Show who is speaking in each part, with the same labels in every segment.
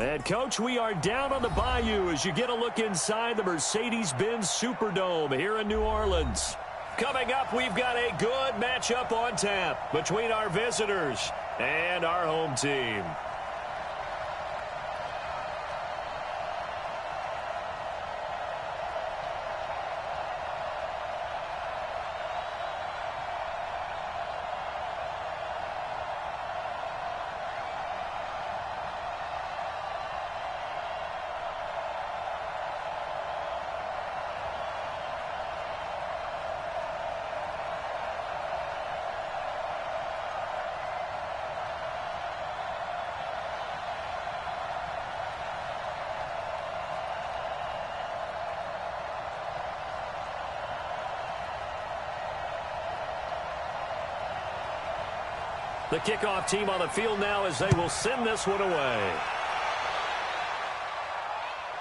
Speaker 1: And, Coach, we are down on the Bayou as you get a look inside the Mercedes-Benz Superdome here in New Orleans. Coming up, we've got a good matchup on tap between our visitors and our home team. The kickoff team on the field now as they will send this one away.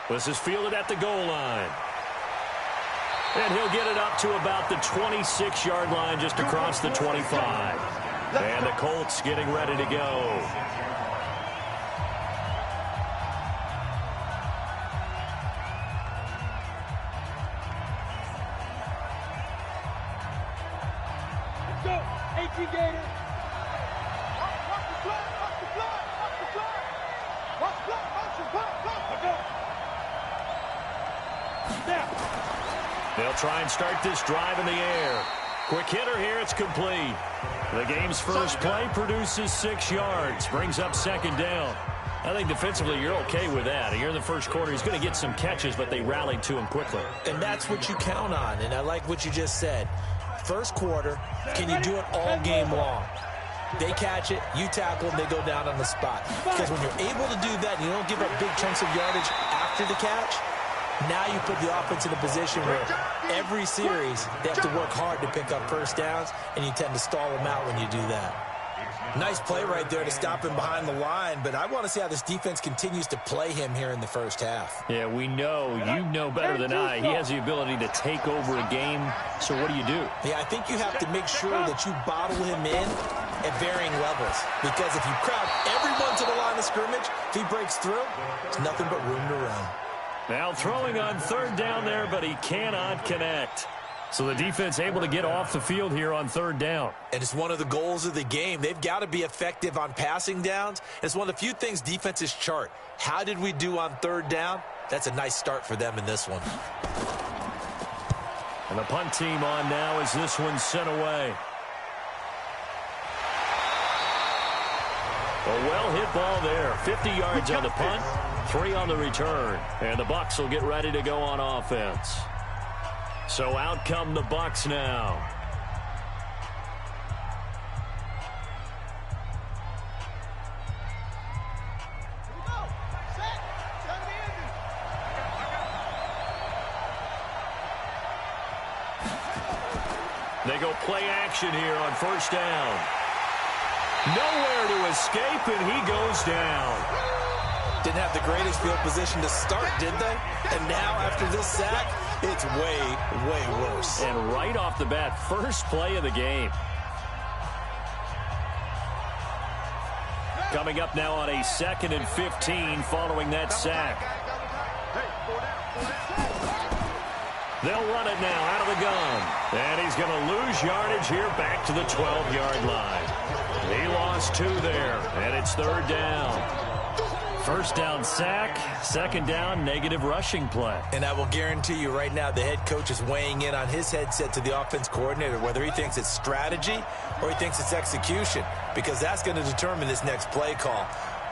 Speaker 1: This is fielded at the goal line. And he'll get it up to about the 26-yard line just across the 25. And the Colts getting ready to go.
Speaker 2: Let's go, AT Gators.
Speaker 1: They'll try and start this drive in the air. Quick hitter here, it's complete. The game's first play produces 6 yards, brings up second down. I think defensively you're okay with that. Here in the first quarter, he's going to get some catches, but they rallied to him quickly.
Speaker 3: And that's what you count on, and I like what you just said. First quarter, can you do it all game long? They catch it, you tackle them, they go down on the spot. Because when you're able to do that and you don't give up big chunks of yardage after the catch, now you put the offense in a position where every series they have to work hard to pick up first downs, and you tend to stall them out when you do that. Nice play right there to stop him behind the line, but I want to see how this defense continues to play him here in the first half.
Speaker 1: Yeah, we know. You know better than I. He has the ability to take over a game, so what do you do?
Speaker 3: Yeah, I think you have to make sure that you bottle him in at varying levels, because if you crowd everyone to the line of scrimmage, if he breaks through, there's nothing but room to run.
Speaker 1: Now throwing on third down there, but he cannot connect. So the defense able to get off the field here on third down.
Speaker 3: And it's one of the goals of the game. They've got to be effective on passing downs. It's one of the few things defenses chart. How did we do on third down? That's a nice start for them in this one.
Speaker 1: And the punt team on now as this one's sent away. A well-hit ball there. 50 yards on the punt, 3 on the return. And the Bucs will get ready to go on offense. So out come the Bucs now. They go play action here on first down. Nowhere to escape, and he goes down.
Speaker 3: Didn't have the greatest field position to start, did they? And now, after this sack, it's way, way worse.
Speaker 1: And right off the bat, first play of the game. Coming up now on a 2nd and 15 following that sack. They'll run it now out of the gun. And he's going to lose yardage here back to the 12-yard line. He lost 2 there, and it's third down. First down sack, second down negative rushing play.
Speaker 3: And I will guarantee you right now the head coach is weighing in on his headset to the offense coordinator, whether he thinks it's strategy or he thinks it's execution, because that's going to determine this next play call.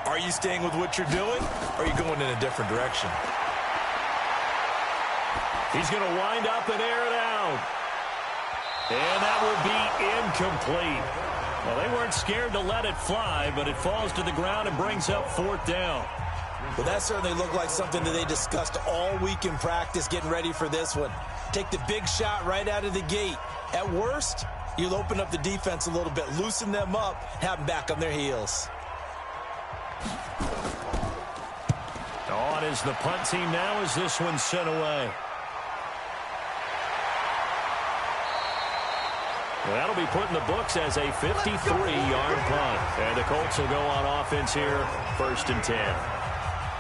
Speaker 3: Are you staying with what you're doing, or are you going in a different direction?
Speaker 1: He's going to wind up and air it out. And that will be incomplete. Well, they weren't scared to let it fly, but it falls to the ground and brings up 4th down.
Speaker 3: Well, that certainly looked like something that they discussed all week in practice getting ready for this one. Take the big shot right out of the gate. At worst, you'll open up the defense a little bit, loosen them up, have them back on their heels.
Speaker 1: On is the punt team now as this one's sent away. Well, that'll be put in the books as a 53-yard punt. And the Colts will go on offense here, 1st and 10.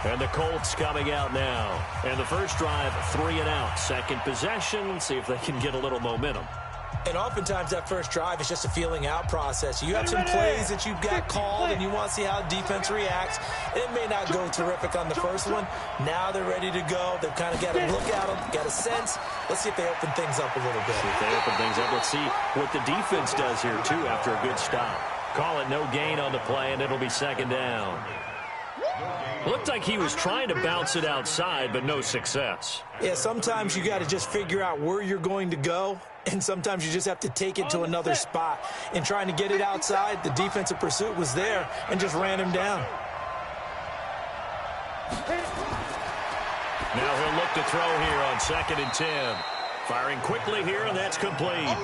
Speaker 1: And the Colts coming out now. And the first drive, 3 and out. Second possession, see if they can get a little momentum.
Speaker 3: And oftentimes that first drive is just a feeling out process. You have some plays that you've got called and you want to see how defense reacts. It may not go terrific on the first one. Now they're ready to go. They've kind of got to look at them, got a sense. Let's see if they open things up a little bit.
Speaker 1: See if they open things up. Let's see what the defense does here, too, after a good stop. Call it no gain on the play, and it'll be second down. Looked like he was trying to bounce it outside, but no success.
Speaker 3: Yeah, sometimes you got to just figure out where you're going to go, and sometimes you just have to take it to another spot. In trying to get it outside, the defensive pursuit was there and just ran him down.
Speaker 1: Now he'll look to throw here on 2nd and 10. Firing quickly here, and that's complete.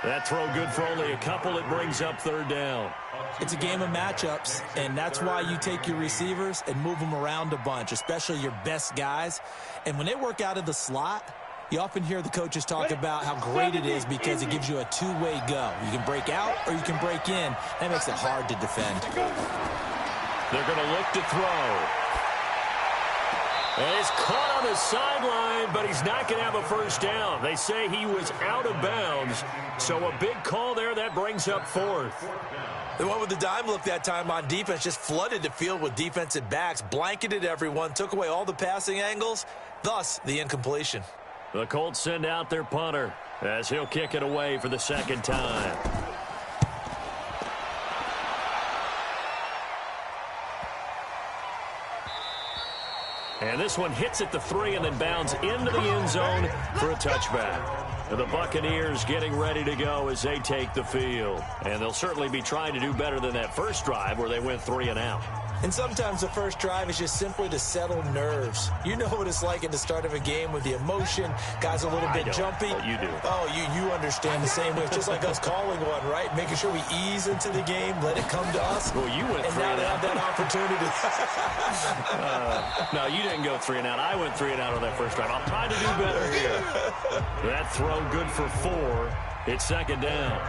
Speaker 1: That throw good for only a couple. It brings up 3rd down.
Speaker 3: It's a game of matchups, and that's why you take your receivers and move them around a bunch, especially your best guys. And when they work out of the slot, you often hear the coaches talk about how great it is because it gives you a two-way go. You can break out or you can break in. That makes it hard to defend.
Speaker 1: They're going to look to throw. And he's caught on the sideline, but he's not going to have a first down. They say he was out of bounds, so a big call there. That brings up 4th.
Speaker 3: The one with the dime look that time on defense just flooded the field with defensive backs, blanketed everyone, took away all the passing angles, thus the incompletion.
Speaker 1: The Colts send out their punter as he'll kick it away for the 2nd time. And this one hits at the 3 and then bounds into the end zone for a touchback. And the Buccaneers getting ready to go as they take the field. And they'll certainly be trying to do better than that first drive where they went 3 and out.
Speaker 3: And sometimes the first drive is just simply to settle nerves. You know what it's like at the start of a game with the emotion. Guys a little bit jumpy.
Speaker 1: Well, you do.
Speaker 3: Oh, you understand the same way. It's just like us calling one, right? Making sure we ease into the game, let it come to us.
Speaker 1: Well, you went 3 and out.
Speaker 3: And now they have that opportunity.
Speaker 1: No, you didn't go 3 and out. I went 3 and out on that first drive. I'll try to do better here. That throw good for 4. It's 2nd down.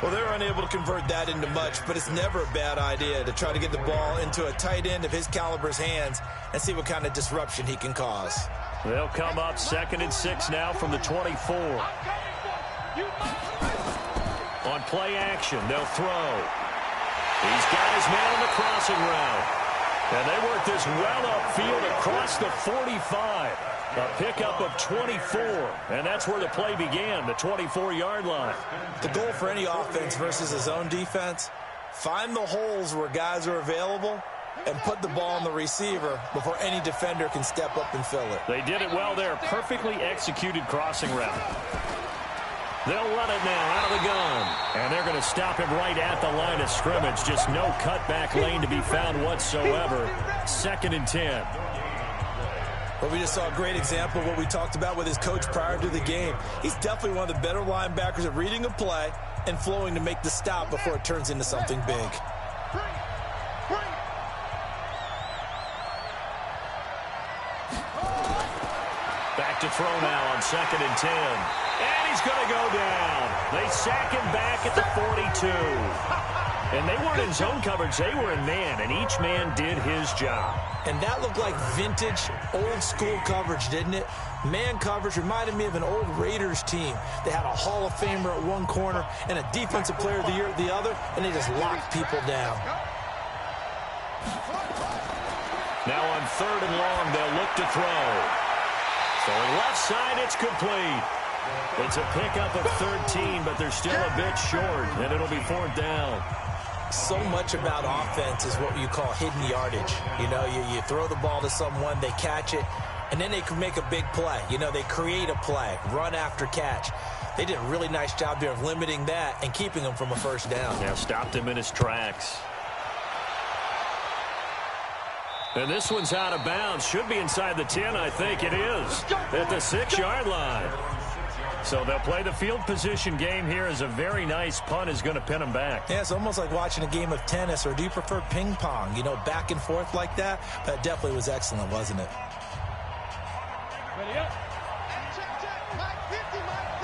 Speaker 3: Well, they're unable to convert that into much, but it's never a bad idea to try to get the ball into a tight end of his caliber's hands and see what kind of disruption he can cause.
Speaker 1: They'll come up 2nd and 6 now from the 24. On play action, they'll throw. He's got his man on the crossing route. And they work this well upfield across the 45. A pickup of 24, and that's where the play began, the 24-yard line.
Speaker 3: The goal for any offense versus his own defense, find the holes where guys are available and put the ball on the receiver before any defender can step up and fill it.
Speaker 1: They did it well there. Perfectly executed crossing route. They'll run it now out of the gun. And they're going to stop him right at the line of scrimmage. Just no cutback lane to be found whatsoever. 2nd and 10.
Speaker 3: Well, we just saw a great example of what we talked about with his coach prior to the game. He's definitely one of the better linebackers at reading a play and flowing to make the stop before it turns into something big.
Speaker 1: Back to throw now on 2nd and 10. And he's going to go down. They sack him back at the 42. And they weren't in zone coverage. They were in man, and each man did his job.
Speaker 3: And that looked like vintage, old-school coverage, didn't it? Man coverage reminded me of an old Raiders team. They had a Hall of Famer at one corner and a Defensive Player of the Year at the other, and they just locked people down.
Speaker 1: Now on 3rd and long, they'll look to throw. Throwing left side, it's complete. It's a pickup of 13, but they're still a bit short, and it'll be 4th down.
Speaker 3: So much about offense is what you call hidden yardage. You know, you throw the ball to someone, they catch it, and then they can make a big play. You know, they create a play, run after catch. They did a really nice job there of limiting that and keeping him from a first down.
Speaker 1: Yeah, stopped him in his tracks. And this one's out of bounds. Should be inside the 10, I think it is. At the 6-yard line. So they'll play the field position game here as a very nice punt is going to pin them back.
Speaker 3: Yeah, it's almost like watching a game of tennis, or do you prefer ping pong? You know, back and forth like that? That definitely was excellent, wasn't it?
Speaker 2: Ready up. Check, Mike 50, Mike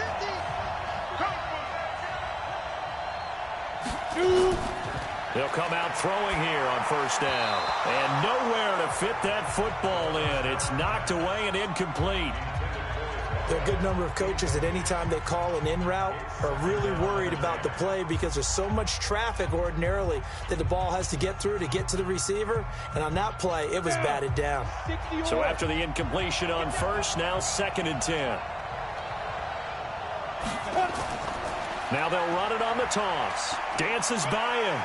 Speaker 2: 50.
Speaker 1: They'll come out throwing here on first down. And nowhere to fit that football in. It's knocked away and incomplete.
Speaker 3: There are a good number of coaches that any time they call an in route are really worried about the play because there's so much traffic ordinarily that the ball has to get through to get to the receiver. And on that play, it was batted down.
Speaker 1: So after the incompletion on first, now 2nd and 10. Now they'll run it on the toss. Dances by him.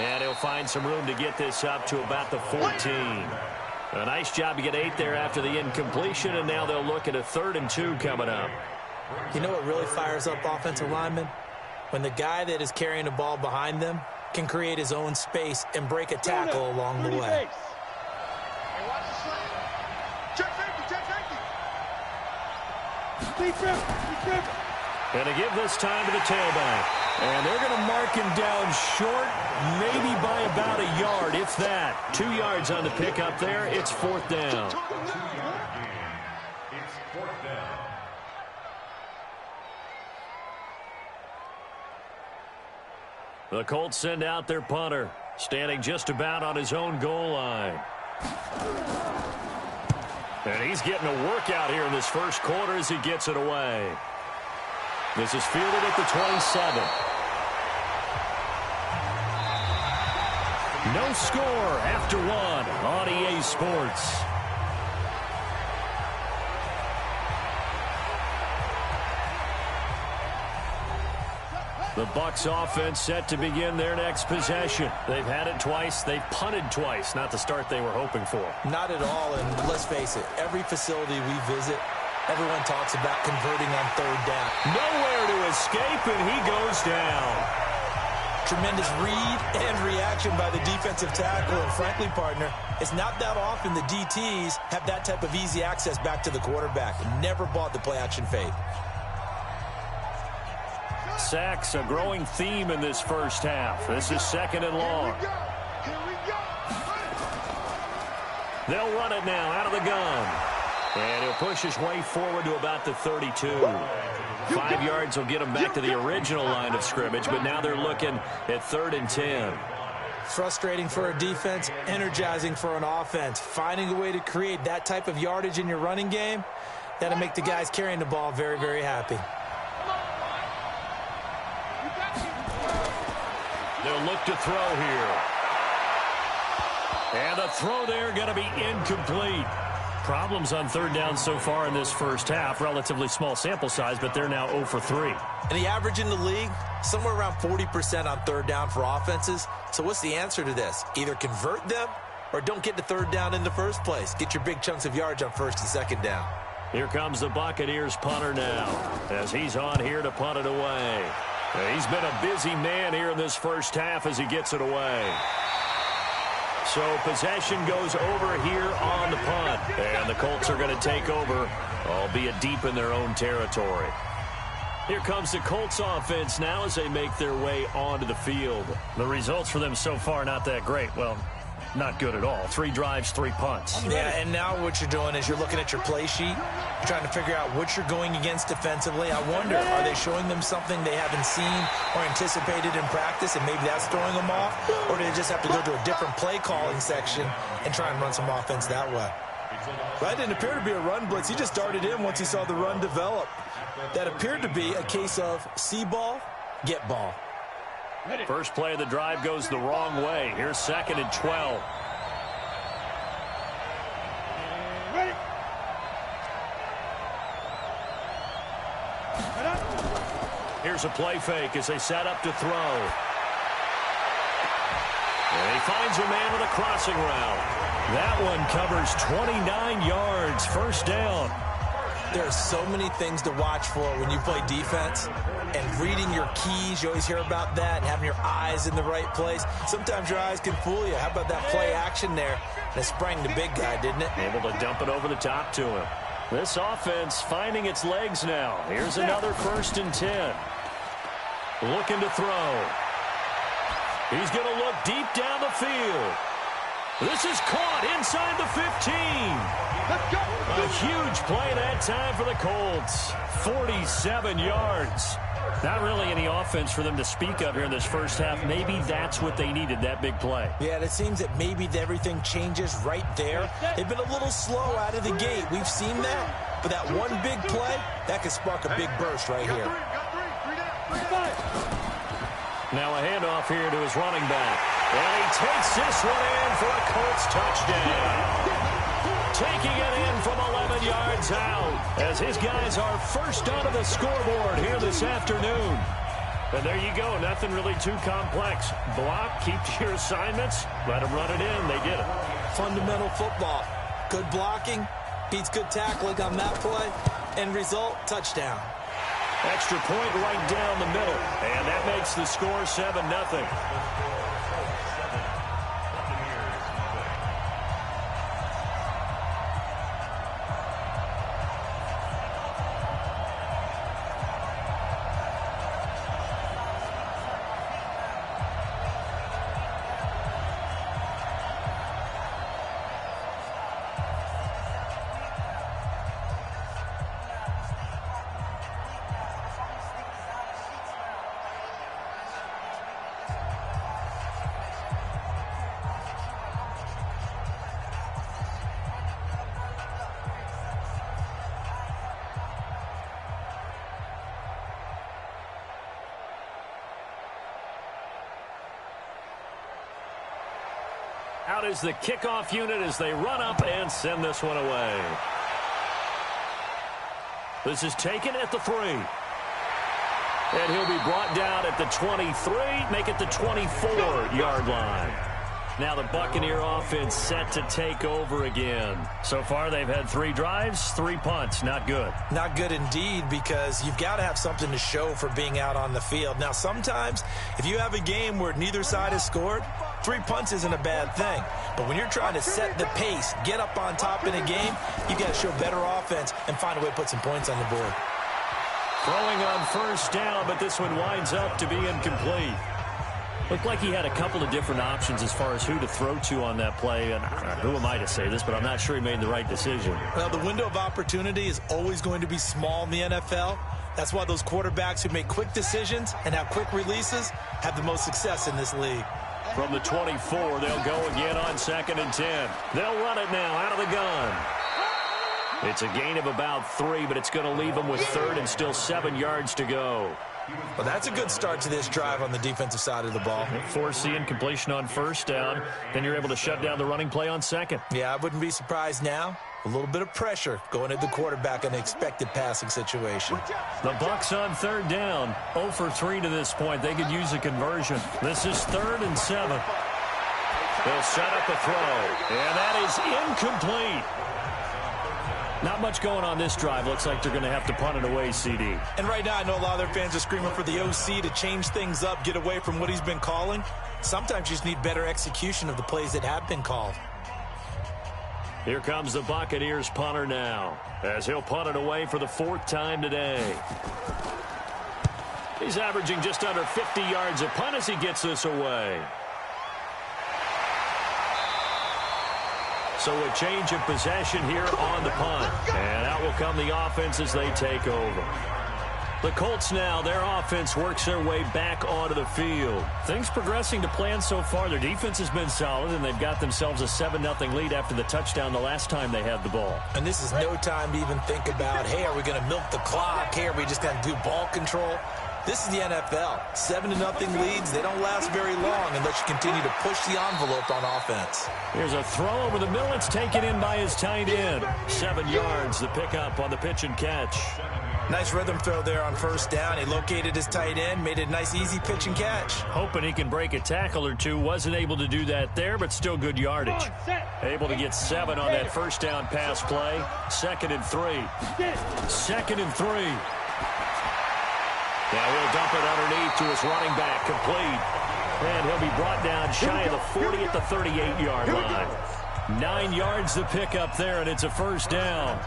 Speaker 1: And he'll find some room to get this up to about the 14. A nice job to get 8 there after the incompletion, and now they'll look at a 3rd and 2 coming up.
Speaker 3: You know what really fires up offensive linemen? When the guy that is carrying the ball behind them can create his own space and break a tackle along the way.
Speaker 1: And to give this time to the tailback. And they're going to mark him down short, maybe by about a yard, if that. 2 yards on the pickup there. It's 4th down. The Colts send out their punter, standing just about on his own goal line. And he's getting a workout here in this first quarter as he gets it away. This is fielded at the 27. No score after 1 on EA Sports. The Bucs offense set to begin their next possession. They've had it twice. They've punted twice. Not the start they were hoping for.
Speaker 3: Not at all, and let's face it, every facility we visit, everyone talks about converting on 3rd down.
Speaker 1: Nowhere to escape, and he goes down.
Speaker 3: Tremendous read and reaction by the defensive tackle, and frankly, partner, it's not that often the DTs have that type of easy access back to the quarterback. Never bought the play-action fade.
Speaker 1: Sacks, a growing theme in this first half. This is 2nd and long. They'll run it now out of the gun. And he'll push his way forward to about the 32. 5 yards will get him back to the original line of scrimmage, but now they're looking at 3rd and 10.
Speaker 3: Frustrating for a defense, energizing for an offense. Finding a way to create that type of yardage in your running game, that'll make the guys carrying the ball very, very happy.
Speaker 1: They'll look to throw here. And the throw there going to be incomplete. Problems on 3rd down so far in this first half. Relatively small sample size, but they're now 0 for 3.
Speaker 3: And the average in the league, somewhere around 40% on 3rd down for offenses. So what's the answer to this? Either convert them or don't get to 3rd down in the first place. Get your big chunks of yards on 1st and 2nd down.
Speaker 1: Here comes the Buccaneers punter now as he's on here to punt it away. He's been a busy man here in this first half as he gets it away. So possession goes over here on the punt. And the Colts are going to take over, albeit deep in their own territory. Here comes the Colts offense now as they make their way onto the field. The results for them so far not that great. Well, not good at all. 3 drives, 3 punts.
Speaker 3: Yeah, and now what you're doing is you're looking at your play sheet. You're trying to figure out what you're going against defensively. I wonder, are they showing them something they haven't seen or anticipated in practice, and maybe that's throwing them off? Or do they just have to go to a different play calling section and try and run some offense that way?
Speaker 4: That didn't appear to be a run blitz. He just darted in once he saw the run develop. That appeared to be a case of see ball, get ball.
Speaker 1: First play of the drive goes the wrong way. Here's 2nd and 12. Here's a play fake as they set up to throw. And he finds a man with a crossing route. That one covers 29 yards. First down.
Speaker 3: There are so many things to watch for when you play defense. And reading your keys, you always hear about that, and having your eyes in the right place. Sometimes your eyes can fool you. How about that play action there? And it sprang the big guy, didn't it?
Speaker 1: Able to dump it over the top to him. This offense finding its legs now. Here's another 1st and 10. Looking to throw. He's going to look deep down the field. This is caught inside the 15. A huge play that time for the Colts. 47 yards. Not really any offense for them to speak of here in this first half. Maybe that's what they needed, that big play.
Speaker 3: Yeah, it seems that maybe everything changes right there. They've been a little slow out of the gate. We've seen that. But that one big play, that could spark a big burst right here.
Speaker 1: Now a handoff here to his running back. And he takes this one in for a Colts touchdown. Taking it in from 11 yards out as his guys are first onto the scoreboard here this afternoon. And there you go. Nothing really too complex. Block, keep to your assignments, let them run it in. They did it.
Speaker 3: Fundamental football. Good blocking, beats good tackling on that play. End result, touchdown.
Speaker 1: Extra point right down the middle. And that makes the score 7-0. Out is the kickoff unit as they run up and send this one away. This is taken at the 3. And he'll be brought down at the 23, make it the 24-yard line. Now the Buccaneer offense set to take over again. So far they've had 3 drives, 3 punts. Not good.
Speaker 3: Not good indeed, because you've got to have something to show for being out on the field. Now sometimes if you have a game where neither side has scored, 3 punts isn't a bad thing. But when you're trying to set the pace, get up on top in a game, you got to show better offense and find a way to put some points on the board.
Speaker 1: Throwing on first down, but this one winds up to be incomplete. Looked like he had a couple of different options as far as who to throw to on that play. And who am I to say this, but I'm not sure he made the right decision.
Speaker 3: Well, the window of opportunity is always going to be small in the NFL. That's why those quarterbacks who make quick decisions and have quick releases have the most success in this league.
Speaker 1: From the 24, they'll go again on 2nd and 10. They'll run it now out of the gun. It's a gain of about 3, but it's going to leave them with 3rd and still 7 yards to go.
Speaker 3: Well, that's a good start to this drive on the defensive side of the ball.
Speaker 1: Force the incompletion on first down. Then you're able to shut down the running play on 2nd.
Speaker 3: Yeah, I wouldn't be surprised now. A little bit of pressure going at the quarterback in an expected passing situation.
Speaker 1: The Bucs on 3rd down. 0 for 3 to this point. They could use a conversion. This is 3rd and 7. They'll set up a throw. And that is incomplete. Not much going on this drive. Looks like they're going to have to punt it away, CD.
Speaker 3: And right now I know a lot of their fans are screaming for the OC to change things up, get away from what he's been calling. Sometimes you just need better execution of the plays that have been called.
Speaker 1: Here comes the Buccaneers punter now, as he'll punt it away for the 4th time today. He's averaging just under 50 yards a punt as he gets this away. So a change of possession here on the punt. And out will come the offense as they take over. The Colts now, their offense works their way back onto the field. Things progressing to plan so far. Their defense has been solid, and they've got themselves a 7-0 lead after the touchdown the last time they had the ball.
Speaker 3: And this is no time to even think about, hey, are we going to milk the clock? Hey, are we just going to do ball control? This is the NFL. 7-0 leads, they don't last very long unless you continue to push the envelope on offense.
Speaker 1: Here's a throw over the middle. It's taken in by his tight end. 7 yards, the pickup on the pitch and catch.
Speaker 3: Nice rhythm throw there on first down. He located his tight end, made it a nice, easy pitch and catch.
Speaker 1: Hoping he can break a tackle or two. Wasn't able to do that there, but still good yardage. Able to get 7 on that first down pass play. 2nd and 3. 2nd and 3. Now he'll dump it underneath to his running back, complete. And he'll be brought down shy of the 40 at the 38-yard line. 9 yards the pickup there, and it's a first down.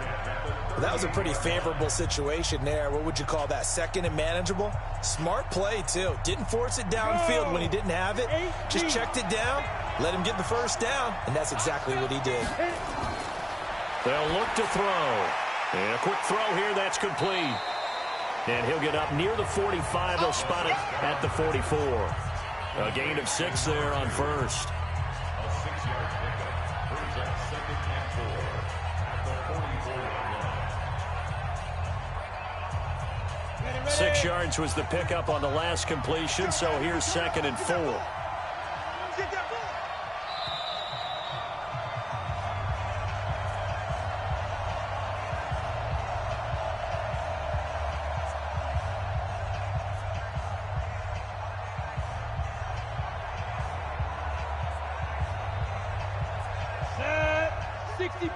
Speaker 3: Well, that was a pretty favorable situation there. What would you call that? 2nd and manageable? Smart play, too. Didn't force it downfield when he didn't have it. Just checked it down,
Speaker 4: Let him get the first down, and that's exactly what he did.
Speaker 1: They'll look to throw. And a quick throw here, that's complete. And he'll get up near the 45. They'll spot it at the 44. A gain of 6 there on first.
Speaker 2: A 6-yard pickup brings up 2nd and 4 at the 44-yard line.
Speaker 1: 6 yards was the pickup on the last completion, so here's 2nd and 4.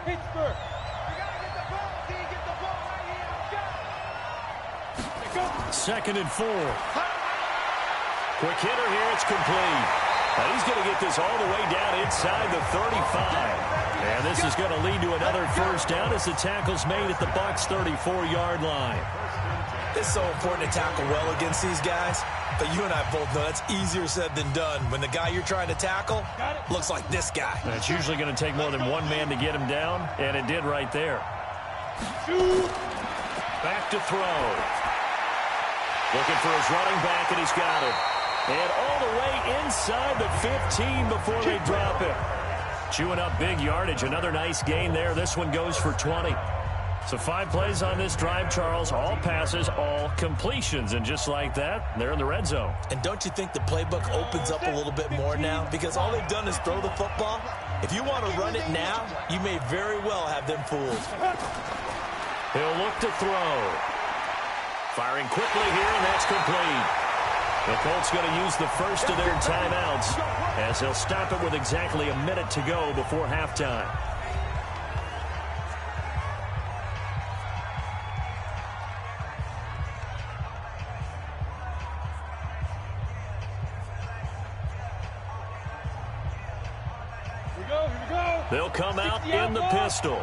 Speaker 2: Pittsburgh.
Speaker 1: 2nd and 4. Quick hitter here. It's complete. Now he's going to get this all the way down inside the 35. And this is going to lead to another first down as the tackle's made at the Bucs' 34-yard line.
Speaker 4: It's so important to tackle well against these guys. But you and I both know that's easier said than done. When the guy you're trying to tackle looks like this guy.
Speaker 1: And it's usually going to take more than one man to get him down, and it did right there. Back to throw. Looking for his running back, and he's got it. And all the way inside the 15 before they drop him. Chewing up big yardage. Another nice gain there. This one goes for 20. So 5 plays on this drive, Charles. All passes, all completions. And just like that, they're in the red zone.
Speaker 4: And don't you think the playbook opens up a little bit more now? Because all they've done is throw the football. If you want to run it now, you may very well have them fooled.
Speaker 1: He'll look to throw. Firing quickly here, and that's complete. The Colts going to use the first of their timeouts as they'll stop it with exactly a minute to go before halftime. They'll come out in the pistol.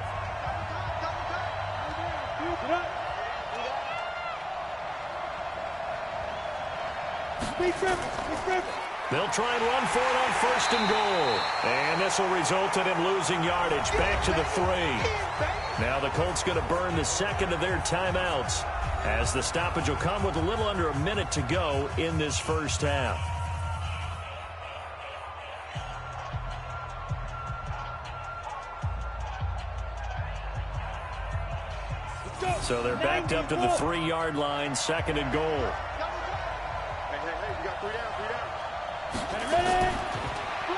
Speaker 1: They'll try and run for it on 1st and goal. And this will result in him losing yardage back to the 3. Now the Colts going to burn the second of their timeouts as the stoppage will come with a little under a minute to go in this first half. So they're backed up to the 3-yard line, 2nd and goal.
Speaker 2: Hey, you got 3 down.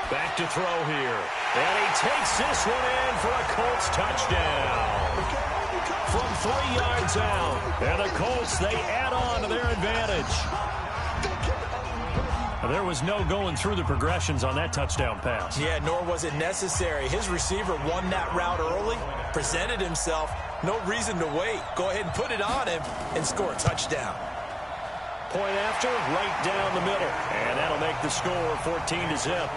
Speaker 1: Back to throw here. And he takes this one in for a Colts touchdown. From 3 yards out. And the Colts, they add on to their advantage. There was no going through the progressions on that touchdown pass.
Speaker 4: Yeah, nor was it necessary. His receiver won that route early, presented himself. No reason to wait. Go ahead and put it on him and score a touchdown.
Speaker 1: Point after, right down the middle. And that'll make the score 14-0.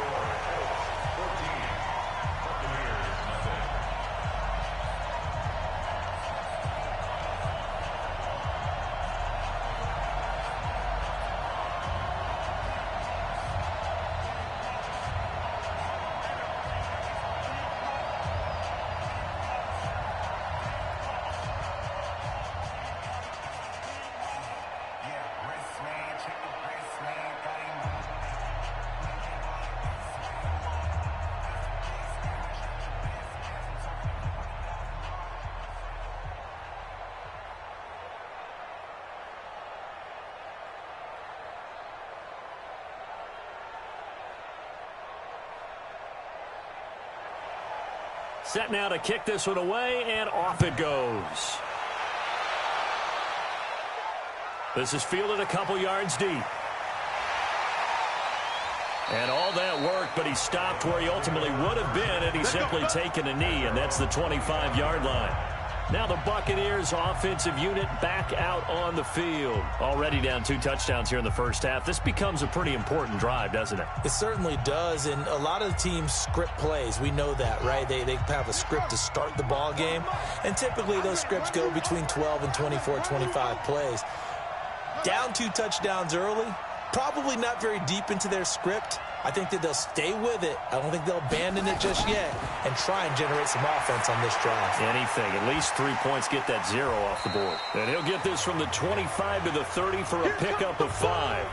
Speaker 1: Set now to kick this one away, and off it goes. This is fielded a couple yards deep. And all that work, but he stopped where he ultimately would have been had he simply taken a knee, and that's the 25-yard line. Now the Buccaneers offensive unit back out on the field. Already down 2 touchdowns here in the first half. This becomes a pretty important drive, doesn't it?
Speaker 4: It certainly does, and a lot of the teams script plays. We know that, right? They have a script to start the ball game, and typically those scripts go between 12 and 24, 25 plays. Down 2 touchdowns early, probably not very deep into their script.
Speaker 3: I think that they'll stay with it. I don't think they'll abandon it just yet and try and generate some offense on this drive.
Speaker 1: Anything. At least 3 points, get that 0 off the board. And he'll get this from the 25 to the 30 for a pickup of 5.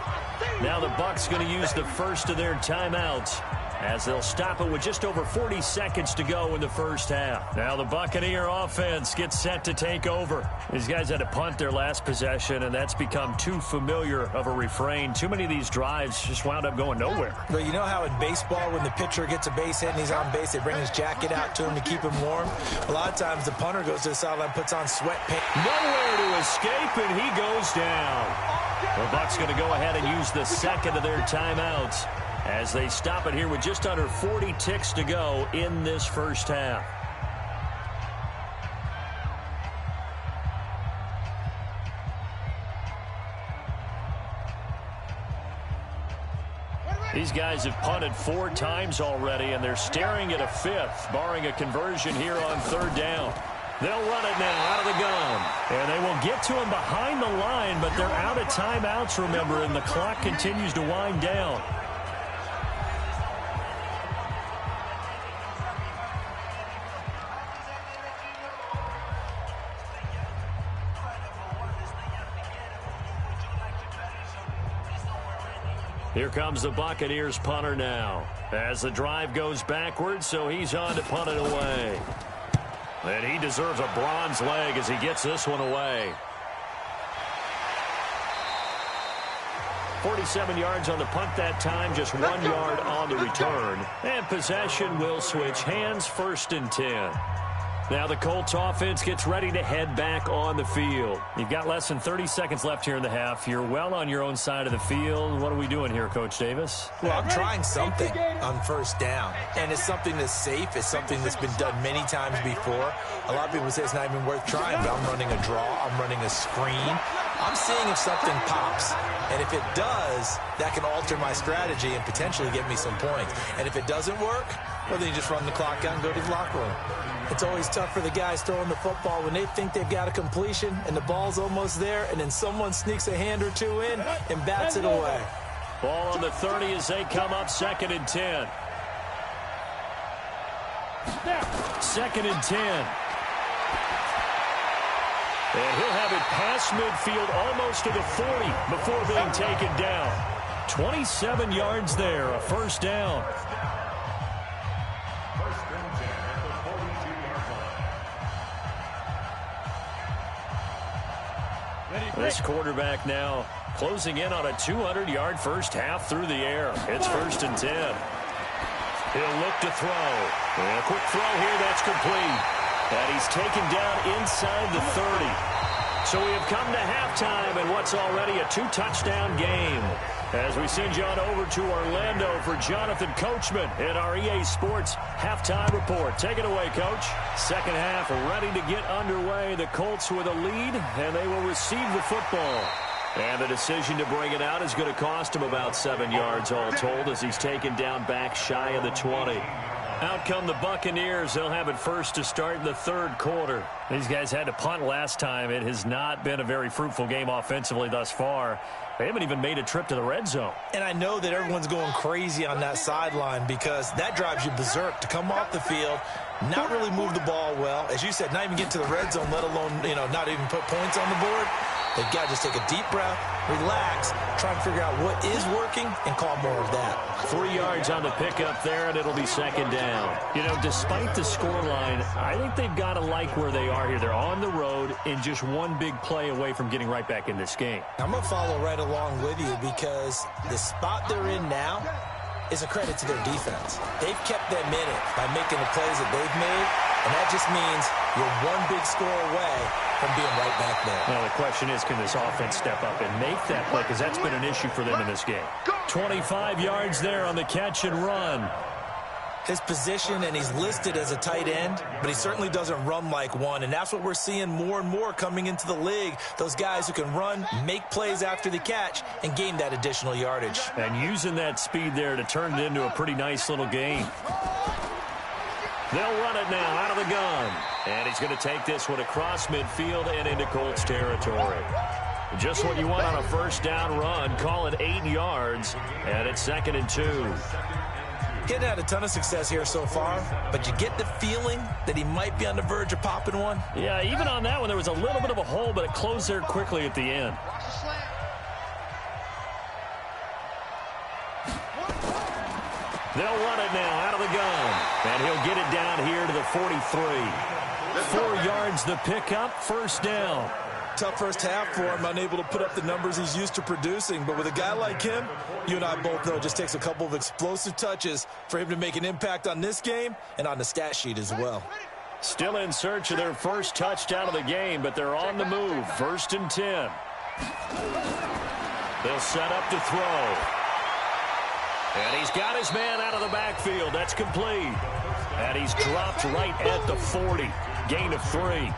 Speaker 1: Now the Bucs going to use the first of their timeouts as they'll stop it with just over 40 seconds to go in the first half. Now the Buccaneer offense gets set to take over. These guys had to punt their last possession, and that's become too familiar of a refrain. Too many of these drives just wound up going nowhere.
Speaker 3: But you know how in baseball, when the pitcher gets a base hit and he's on base, they bring his jacket out to him to keep him warm? A lot of times the punter goes to the sideline, puts on sweatpants.
Speaker 1: Nowhere to escape, and he goes down. The Bucs going to go ahead and use the second of their timeouts as they stop it here with just under 40 ticks to go in this first half. These guys have punted 4 times already, and they're staring at a 5th, barring a conversion here on 3rd down. They'll run it now out of the gun. And they will get to him behind the line, but they're out of timeouts, remember, and the clock continues to wind down. Here comes the Buccaneers punter now as the drive goes backwards, so he's on to punt it away. And he deserves a bronze leg as he gets this one away. 47 yards on the punt that time, just 1 yard on the return. And possession will switch hands, 1st and 10. Now the Colts offense gets ready to head back on the field. You've got less than 30 seconds left here in the half. You're well on your own side of the field. What are we doing here, Coach Davis?
Speaker 3: Well, I'm trying something on 1st down. And it's something that's safe. It's something that's been done many times before. A lot of people say it's not even worth trying, but I'm running a draw. I'm running a screen. I'm seeing if something pops. And if it does, that can alter my strategy and potentially get me some points. And if it doesn't work, well, then you just run the clock out and go to the locker room. It's always tough for the guys throwing the football when they think they've got a completion and the ball's almost there, and then someone sneaks a hand or two in and bats it away.
Speaker 1: Ball on the 30 as they come up, 2nd and 10. 2nd and 10. And he'll have it past midfield almost to the 40 before being taken down. 27 yards there, a 1st down. This quarterback now closing in on a 200-yard first half through the air. It's 1st and 10. He'll look to throw. And a quick throw here, that's complete. And he's taken down inside the 30. So we have come to halftime in what's already a 2-touchdown game. As we send you on over to Orlando for Jonathan Coachman in our EA Sports Halftime Report. Take it away, Coach. Second half ready to get underway. The Colts with a lead, and they will receive the football. And the decision to bring it out is going to cost him about 7 yards all told as he's taken down back shy of the 20. Out come the Buccaneers. They'll have it first to start in the 3rd quarter. These guys had to punt last time. It has not been a very fruitful game offensively thus far. They haven't even made a trip to the red zone.
Speaker 3: And I know that everyone's going crazy on that sideline because that drives you berserk to come off the field, not really move the ball well. As you said, not even get to the red zone, let alone, not even put points on the board. They've got to just take a deep breath, relax, try and figure out what is working, and call more of that.
Speaker 1: 3 yards on the pickup there, and it'll be 2nd down. Despite the scoreline, I think they've got to like where they are here. They're on the road and just one big play away from getting right back in this game.
Speaker 3: I'm going to follow right along with you because the spot they're in now is a credit to their defense. They've kept them in it by making the plays that they've made, and that just means you're one big score away from being right back there.
Speaker 1: Well, the question is, can this offense step up and make that play? Because that's been an issue for them in this game. 25 yards there on the catch and run.
Speaker 3: His position, and he's listed as a tight end, but he certainly doesn't run like one, and that's what we're seeing more and more coming into the league. Those guys who can run, make plays after the catch, and gain that additional yardage.
Speaker 1: And using that speed there to turn it into a pretty nice little game. They'll run it now out of the gun. And he's going to take this one across midfield and into Colts territory. Just what you want on a first down run. Call it 8 yards, and it's 2nd and 2.
Speaker 3: Getting had a ton of success here so far, but you get the feeling that he might be on the verge of popping one.
Speaker 1: Yeah, even on that one, there was a little bit of a hole, but it closed there quickly at the end. They'll run it now out of the gun, and he'll get it down here to the 43. 4 yards the pickup, first down.
Speaker 3: Tough first half for him, unable to put up the numbers he's used to producing. But with a guy like him, you and I both know it just takes a couple of explosive touches for him to make an impact on this game and on the stat sheet as well.
Speaker 1: Still in search of their first touchdown of the game, but they're on the move. 1st and 10. They'll set up to throw. And he's got his man out of the backfield. That's complete. And he's dropped right at the 40. Gain of 3.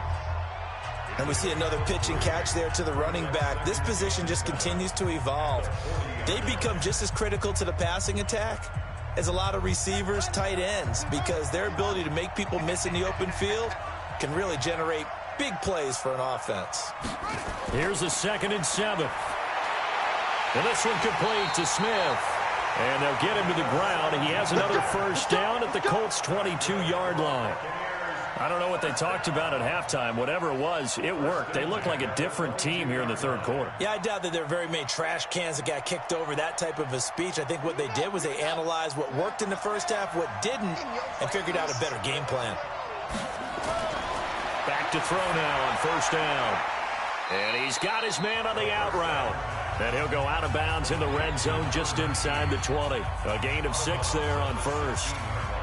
Speaker 3: And we see another pitch and catch there to the running back. This position just continues to evolve. They become just as critical to the passing attack as a lot of receivers, tight ends, because their ability to make people miss in the open field can really generate big plays for an offense.
Speaker 1: Here's a 2nd and 7. And this one complete to Smith. And they'll get him to the ground. He has another first down at the Colts' 22-yard line. I don't know what they talked about at halftime. Whatever it was, it worked. They look like a different team here in the 3rd quarter.
Speaker 3: Yeah, I doubt that there are very many trash cans that got kicked over, that type of a speech. I think what they did was they analyzed what worked in the first half, what didn't, and figured out a better game plan.
Speaker 1: Back to throw now on first down. And he's got his man on the out route. And he'll go out of bounds in the red zone just inside the 20. A gain of 6 there on first.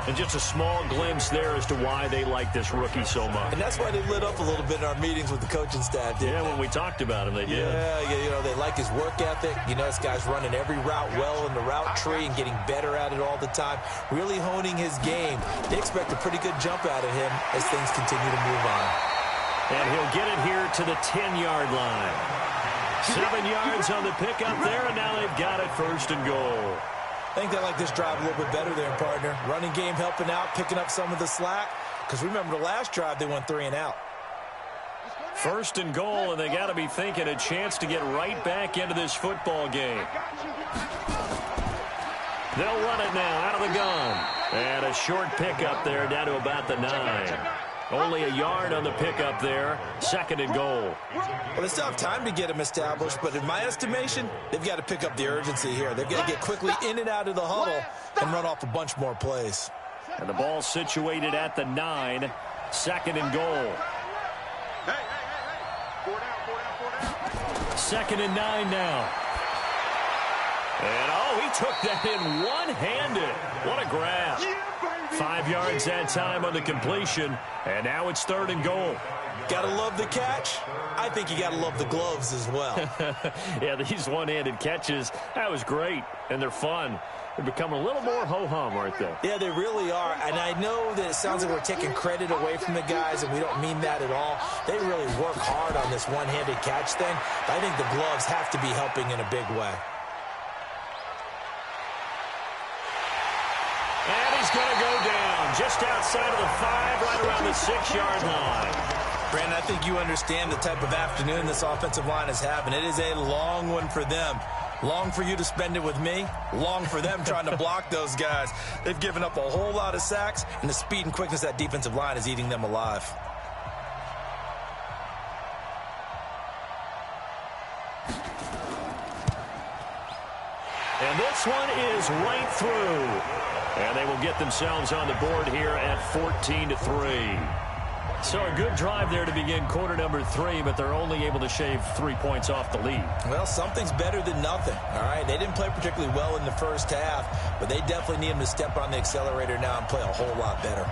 Speaker 1: And just a small glimpse there as to why they like this rookie so much.
Speaker 3: And that's why they lit up a little bit in our meetings with the coaching staff.
Speaker 1: Yeah, when we talked about him, they did.
Speaker 3: Yeah, you know, they like his work ethic. You know, this guy's running every route well in the route tree and getting better at it all the time, really honing his game. They expect a pretty good jump out of him as things continue to move on.
Speaker 1: And he'll get it here to the 10-yard line. 7 yards on the pickup there, and now they've got it 1st and goal.
Speaker 3: I think they like this drive a little bit better there, partner. Running game helping out, picking up some of the slack. Because remember the last drive, they went 3 and out.
Speaker 1: 1st and goal, and they got to be thinking a chance to get right back into this football game. They'll run it now out of the gun. And a short pickup there down to about the 9. Only a yard on the pickup there. 2nd and goal.
Speaker 3: Well, they still have time to get them established, but in my estimation, they've got to pick up the urgency here. They've got to get quickly in and out of the huddle and run off a bunch more plays.
Speaker 1: And the ball situated at the 9. 2nd and goal. 2nd and 9 now. And, oh, he took that in one-handed. What a grab. 5 yards that time on the completion, and now it's 3rd and goal.
Speaker 3: Gotta love the catch. I think you gotta love the gloves as well.
Speaker 1: Yeah, these one-handed catches, that was great, and they're fun. They're becoming a little more ho-hum, aren't they?
Speaker 3: Yeah, they really are, and I know that it sounds like we're taking credit away from the guys, and we don't mean that at all. They really work hard on this one-handed catch thing, but I think the gloves have to be helping in a big way.
Speaker 1: And he's going to go down just outside of the 5, right around the 6-yard line.
Speaker 3: Brandon, I think you understand the type of afternoon this offensive line is having. It is a long one for them. Long for you to spend it with me. Long for them trying to block those guys. They've given up a whole lot of sacks, and the speed and quickness of that defensive line is eating them alive.
Speaker 1: And this one is right through. And they will get themselves on the board here at 14-3. So a good drive there to begin quarter number 3, but they're only able to shave 3 points off the lead.
Speaker 3: Well, something's better than nothing, all right? They didn't play particularly well in the first half, but they definitely need them to step on the accelerator now and play a whole lot better.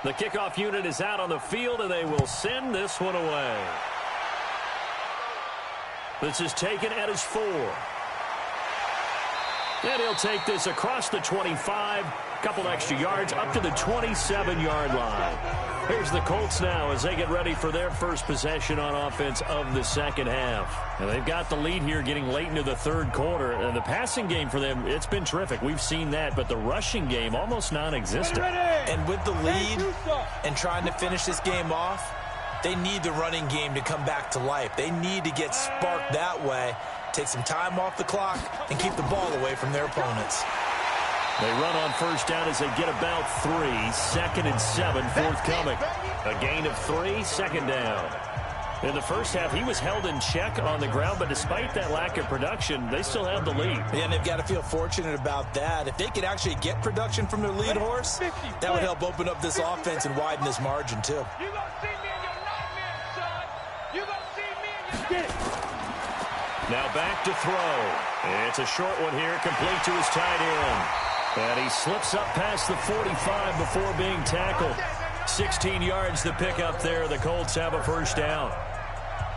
Speaker 1: The kickoff unit is out on the field, and they will send this one away. This is taken at his 4. And he'll take this across the 25, couple extra yards, up to the 27-yard line. Here's the Colts now as they get ready for their first possession on offense of the second half. And they've got the lead here getting late into the third quarter. And the passing game for them, it's been terrific. We've seen that, but the rushing game almost non-existent.
Speaker 3: And with the lead and trying to finish this game off, they need the running game to come back to life. They need to get sparked that way, take some time off the clock, and keep the ball away from their opponents.
Speaker 1: They run on first down as they get about 3. 2nd and 7 forthcoming. A gain of 3, second down. In the first half, he was held in check on the ground, but despite that lack of production, they still have the lead.
Speaker 3: Yeah, and they've got to feel fortunate about that. If they could actually get production from their lead horse, that would help open up this offense and widen this margin, too.
Speaker 5: You're going to see me in your nightmares, son. You're going to see me in your nightmares.
Speaker 1: Now back to throw. It's a short one here, complete to his tight end. And he slips up past the 45 before being tackled. 16 yards to pick up there. The Colts have a first down.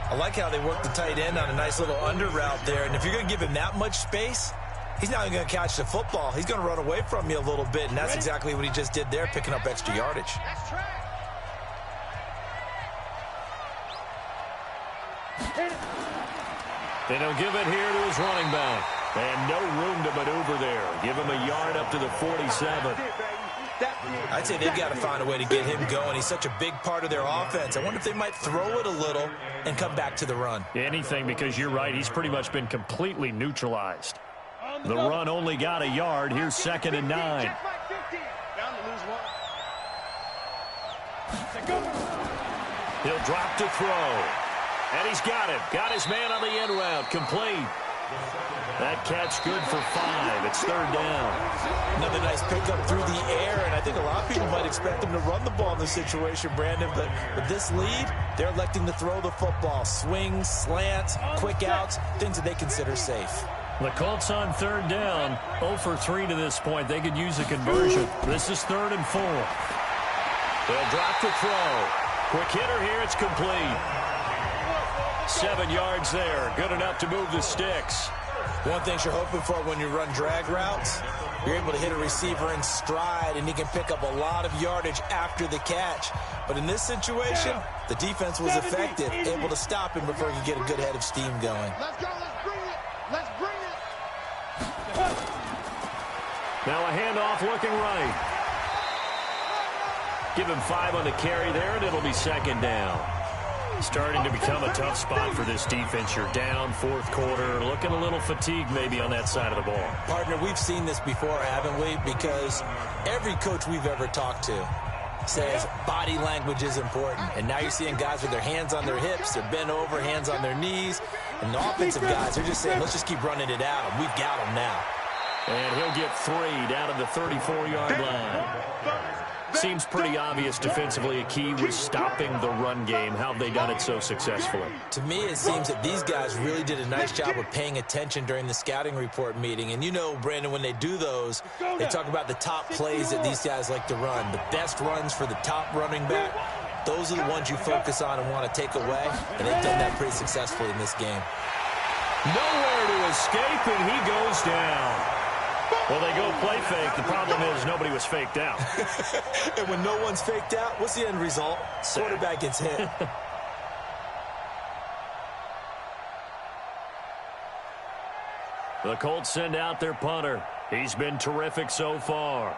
Speaker 3: I like how they work the tight end on a nice little under route there. And if you're going to give him that much space, he's not even going to catch the football. He's going to run away from you a little bit, and that's exactly what he just did there, picking up extra yardage.
Speaker 1: They don't give it here to his running back. And no room to maneuver there. Give him a yard up to the 47.
Speaker 3: I'd say they've got to find a way to get him going. He's such a big part of their offense. I wonder if they might throw it a little and come back to the run.
Speaker 1: Anything, because you're right. He's pretty much been completely neutralized. The run only got a yard. Here's 2nd and 9. He'll drop to throw. And he's got it. Got his man on the end route. Complete. That catch good for 5. It's 3rd down.
Speaker 3: Another nice pickup through the air, and I think a lot of people might expect them to run the ball in this situation, Brandon, but with this lead, they're electing to throw the football. Swings, slants, quick outs, things that they consider safe.
Speaker 1: The Colts on 3rd down, 0 for 3 to this point. They could use a conversion. This is 3rd and 4. They'll drop to throw. Quick hitter here, it's complete. 7 yards there, good enough to move the sticks.
Speaker 3: One thing you're hoping for when you run drag routes, you're able to hit a receiver in stride, and he can pick up a lot of yardage after the catch. But in this situation, the defense was effective, able to stop him before he could get a good head of steam going.
Speaker 5: Let's go, let's bring it. Let's bring it.
Speaker 1: Now a handoff looking right. Give him 5 on the carry there, and it'll be 2nd down. Starting to become a tough spot for this defense. You're down 4th quarter, looking a little fatigued maybe on that side of the ball.
Speaker 3: Partner, we've seen this before, haven't we? Because every coach we've ever talked to says body language is important. And now you're seeing guys with their hands on their hips, they're bent over, hands on their knees. And the offensive guys are just saying, let's just keep running it at them. We've got them now.
Speaker 1: And he'll get 3 down to the 34-yard line. Seems pretty obvious defensively a key was stopping the run game. How have they done it so successfully?
Speaker 3: To me, it seems that these guys really did a nice job of paying attention during the scouting report meeting. And you know, Brandon, when they do those, they talk about the top plays that these guys like to run. The best runs for the top running back, those are the ones you focus on and want to take away. And they've done that pretty successfully in this game.
Speaker 1: Nowhere to escape, and he goes down. Well, they go play fake. The problem is nobody was faked out.
Speaker 3: And when no one's faked out, what's the end result? Quarterback gets hit.
Speaker 1: The Colts send out their punter. He's been terrific so far.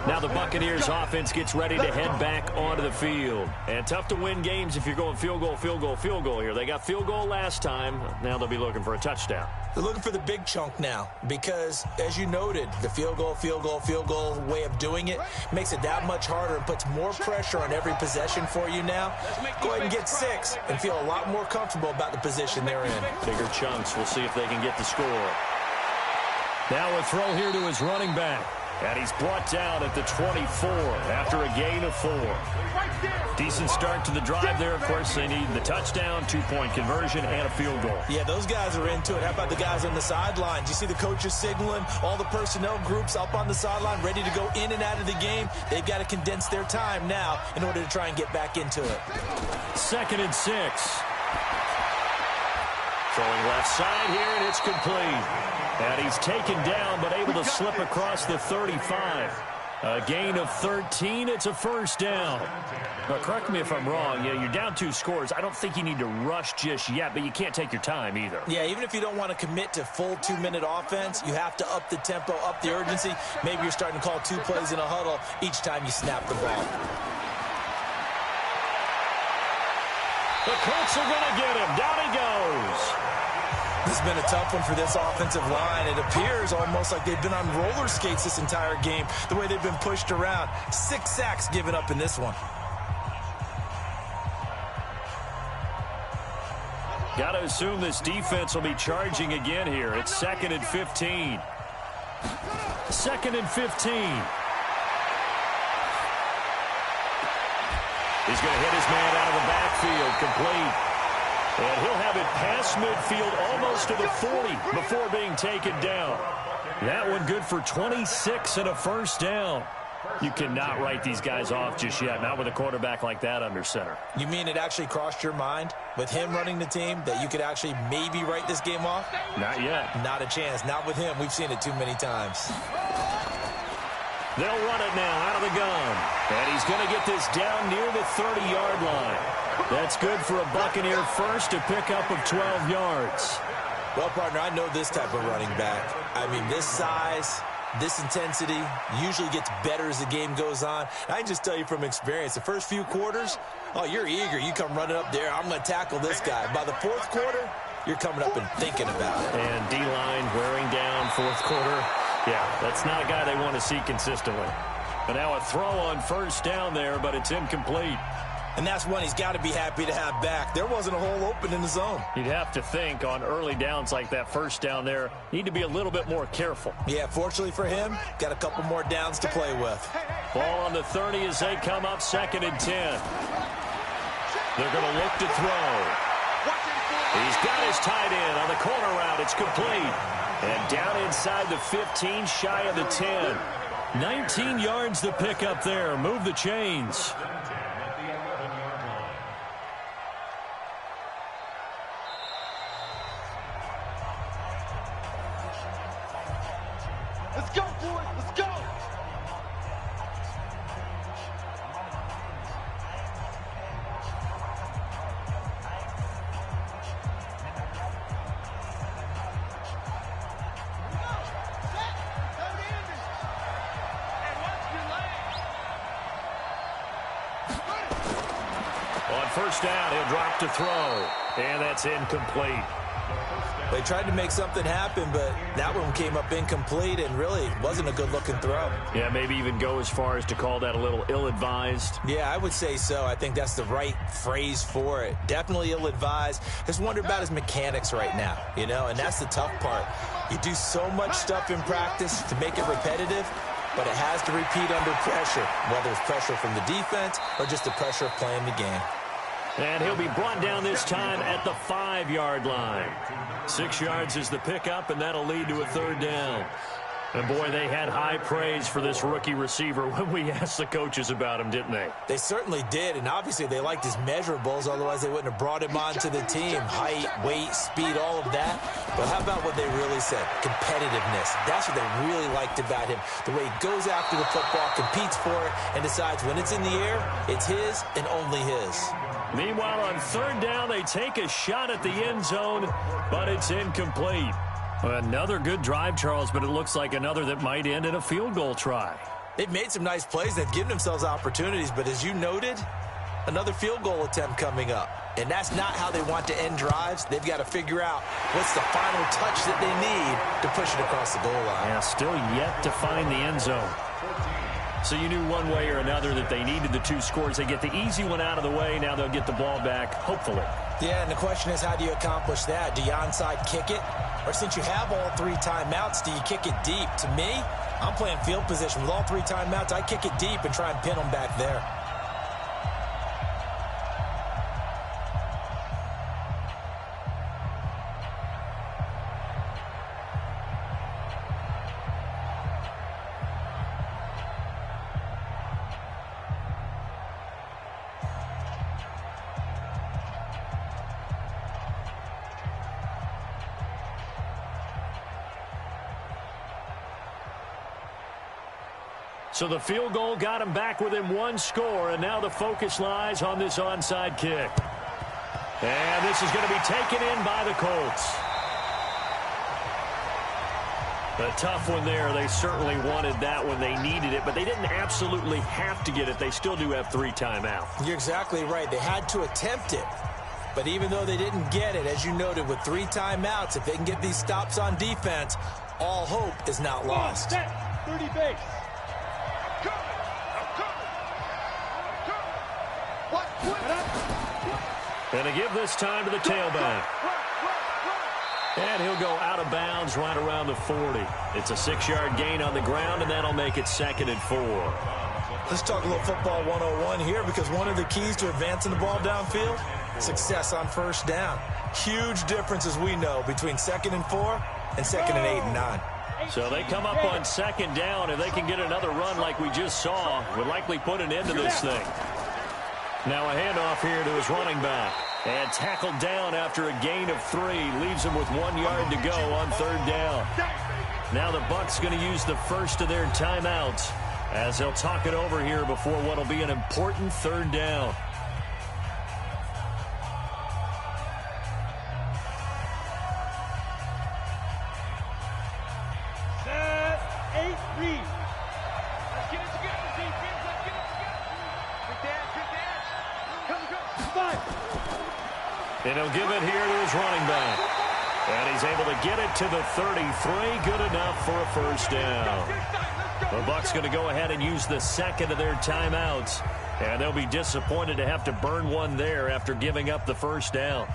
Speaker 1: Now the Buccaneers offense gets ready to head back onto the field. And tough to win games if you're going field goal, field goal, field goal here. They got field goal last time. Now they'll be looking for a touchdown.
Speaker 3: They're looking for the big chunk now because, as you noted, the field goal, field goal, field goal way of doing it makes it that much harder and puts more pressure on every possession for you now. Go ahead and get 6 and feel a lot more comfortable about the position they're in.
Speaker 1: Bigger chunks. We'll see if they can get the score. Now a throw here to his running back. And he's brought down at the 24 after a gain of 4. Decent start to the drive there. Of course, they need the touchdown, 2-point conversion, and a field goal.
Speaker 3: Yeah, those guys are into it. How about the guys on the sidelines? You see the coaches signaling, all the personnel groups up on the sideline ready to go in and out of the game. They've got to condense their time now in order to try and get back into it.
Speaker 1: 2nd and 6. Throwing left side here, and it's complete. And he's taken down, but able to slip across the 35. A gain of 13. It's a first down. Now, correct me if I'm wrong. Yeah, you're down 2 scores. I don't think you need to rush just yet, but you can't take your time either.
Speaker 3: Yeah, even if you don't want to commit to full 2-minute offense, you have to up the tempo, up the urgency. Maybe you're starting to call 2 plays in a huddle each time you snap the ball.
Speaker 1: The Colts are going to get him. Down he goes.
Speaker 3: This has been a tough one for this offensive line. It appears almost like they've been on roller skates this entire game, the way they've been pushed around. 6 sacks given up in this one.
Speaker 1: Got to assume this defense will be charging again here. It's 2nd and 15. 2nd and 15. He's going to hit his man out of the backfield, complete. And he'll have it past midfield almost to the 40 before being taken down. That one good for 26 and a first down. You cannot write these guys off just yet, not with a quarterback like that under center.
Speaker 3: You mean it actually crossed your mind with him running the team that you could actually maybe write this game off?
Speaker 1: Not yet.
Speaker 3: Not a chance. Not with him. We've seen it too many times.
Speaker 1: They'll run it now out of the gun. And he's going to get this down near the 30-yard line. That's good for a Buccaneer first, a pickup of 12 yards.
Speaker 3: Well, partner, I know this type of running back. I mean, this size, this intensity usually gets better as the game goes on. I can just tell you from experience, the first few quarters, oh, you're eager. You come running up there, I'm going to tackle this guy. By the 4th quarter, you're coming up and thinking about it.
Speaker 1: And D-line wearing down 4th quarter. Yeah, that's not a guy they want to see consistently. But now a throw on first down there, but it's incomplete.
Speaker 3: And that's one he's got to be happy to have back. There wasn't a hole open in the zone.
Speaker 1: You'd have to think on early downs like that first down there, need to be a little bit more careful.
Speaker 3: Yeah, fortunately for him, got a couple more downs to play with.
Speaker 1: Ball on the 30 as they come up 2nd and 10. They're going to look to throw. He's got his tight end on the corner route. It's complete. And down inside the 15, shy of the 10. 19 yards the pickup there. Move the chains.
Speaker 5: Let's go, boys. Let's go.
Speaker 1: On first down, he'll drop to throw. And that's incomplete.
Speaker 3: They tried to make something happen, but that one came up incomplete and really wasn't a good-looking throw.
Speaker 1: Yeah, maybe even go as far as to call that a little ill-advised.
Speaker 3: Yeah, I would say so. I think that's the right phrase for it. Definitely ill-advised. Just wonder about his mechanics right now, you know, and that's the tough part. You do so much stuff in practice to make it repetitive, but it has to repeat under pressure, whether it's pressure from the defense or just the pressure of playing the game.
Speaker 1: And he'll be brought down this time at the 5-yard line. 6 yards is the pickup, and that'll lead to a 3rd down. And, boy, they had high praise for this rookie receiver when we asked the coaches about him, didn't they?
Speaker 3: They certainly did, and obviously they liked his measurables, otherwise they wouldn't have brought him onto the team. Height, weight, speed, all of that. But how about what they really said? Competitiveness. That's what they really liked about him. The way he goes after the football, competes for it, and decides when it's in the air, it's his and only his.
Speaker 1: Meanwhile, on 3rd down, they take a shot at the end zone, but it's incomplete. Another good drive, Charles, but it looks like another that might end in a field goal try.
Speaker 3: They've made some nice plays. They've given themselves opportunities, but as you noted, another field goal attempt coming up. And that's not how they want to end drives. They've got to figure out what's the final touch that they need to push it across the goal line.
Speaker 1: Yeah, still yet to find the end zone. So you knew one way or another that they needed the 2 scores. They get the easy one out of the way. Now they'll get the ball back, hopefully.
Speaker 3: Yeah, and the question is, how do you accomplish that? Do you onside kick it? Or since you have all 3 timeouts, do you kick it deep? To me, I'm playing field position with all 3 timeouts. I kick it deep and try and pin them back there.
Speaker 1: So the field goal got him back within 1 score, and now the focus lies on this onside kick. And this is going to be taken in by the Colts. A tough one there. They certainly wanted that when they needed it, but they didn't absolutely have to get it. They still do have 3 timeouts.
Speaker 3: You're exactly right. They had to attempt it. But even though they didn't get it, as you noted, with 3 timeouts, if they can get these stops on defense, all hope is not lost.
Speaker 5: 30 base.
Speaker 1: And to give this time to the tailback. And he'll go out of bounds right around the 40. It's a 6-yard gain on the ground, and that'll make it 2nd and 4.
Speaker 3: Let's talk a little football 101 here, because one of the keys to advancing the ball downfield, success on first down. Huge difference, as we know, between 2nd and 4 and 2nd and 8 and 9.
Speaker 1: So they come up on 2nd down, and they can get another run like we just saw. Would likely put an end to this thing. Now a handoff here to his running back. And tackled down after a gain of 3. Leaves him with 1 yard to go on 3rd down. Now the Bucs going to use the first of their timeouts as they'll talk it over here before what will be an important 3rd down.
Speaker 5: Set, 8, read. Let's get it together, defense. Let's get it together. Good dance. Come. 5.
Speaker 1: And he'll give it here to his running back. And he's able to get it to the 33. Good enough for a first down. The Bucs going to go ahead and use the 2nd of their timeouts. And they'll be disappointed to have to burn one there after giving up the first down.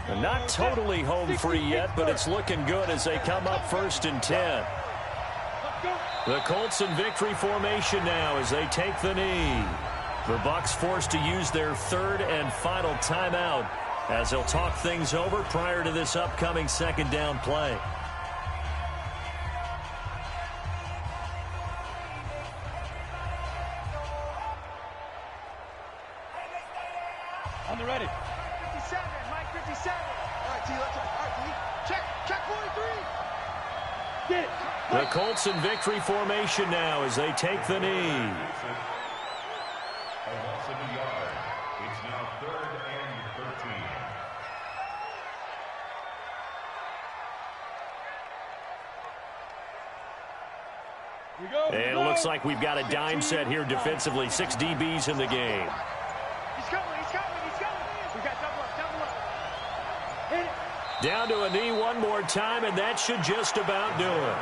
Speaker 1: And not totally home free yet, but it's looking good as they come up 1st and 10. The Colts in victory formation now as they take the knee. The Bucs forced to use their 3rd and final timeout as they'll talk things over prior to this upcoming 2nd down play.
Speaker 5: On the ready. 57, Mike 57. All right, T, let's go. All right, T. Check 43. Get it.
Speaker 1: The Colts in victory formation now as they take the knee.
Speaker 2: A loss of a yard. It's now 3rd and 13.
Speaker 5: We go.
Speaker 1: And it looks like we've got a dime set here defensively. 6 DBs in the game.
Speaker 5: He's coming. We got double up. Hit it.
Speaker 1: Down to a knee one more time, and that should just about do it.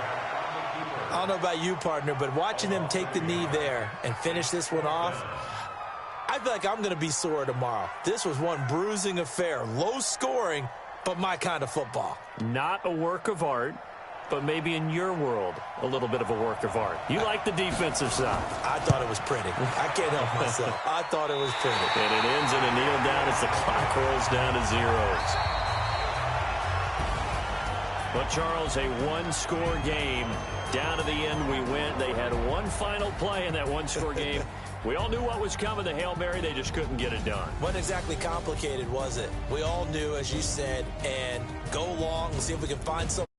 Speaker 3: I don't know about you, partner, but watching them take the knee there and finish this one off, I feel like I'm going to be sore tomorrow. This was one bruising affair. Low scoring, but my kind of football.
Speaker 1: Not a work of art, but maybe in your world, a little bit of a work of art. You like the defensive side.
Speaker 3: I thought it was pretty. I can't help myself. I thought it was pretty.
Speaker 1: And it ends in a kneel down as the clock rolls down to zeros. But, Charles, a one-score game. Down to the end we went. They had one final play in that one-score game. We all knew what was coming, the Hail Mary. They just couldn't get it done.
Speaker 3: Wasn't exactly complicated, was it? We all knew, as you said, and go long and see if we can find some.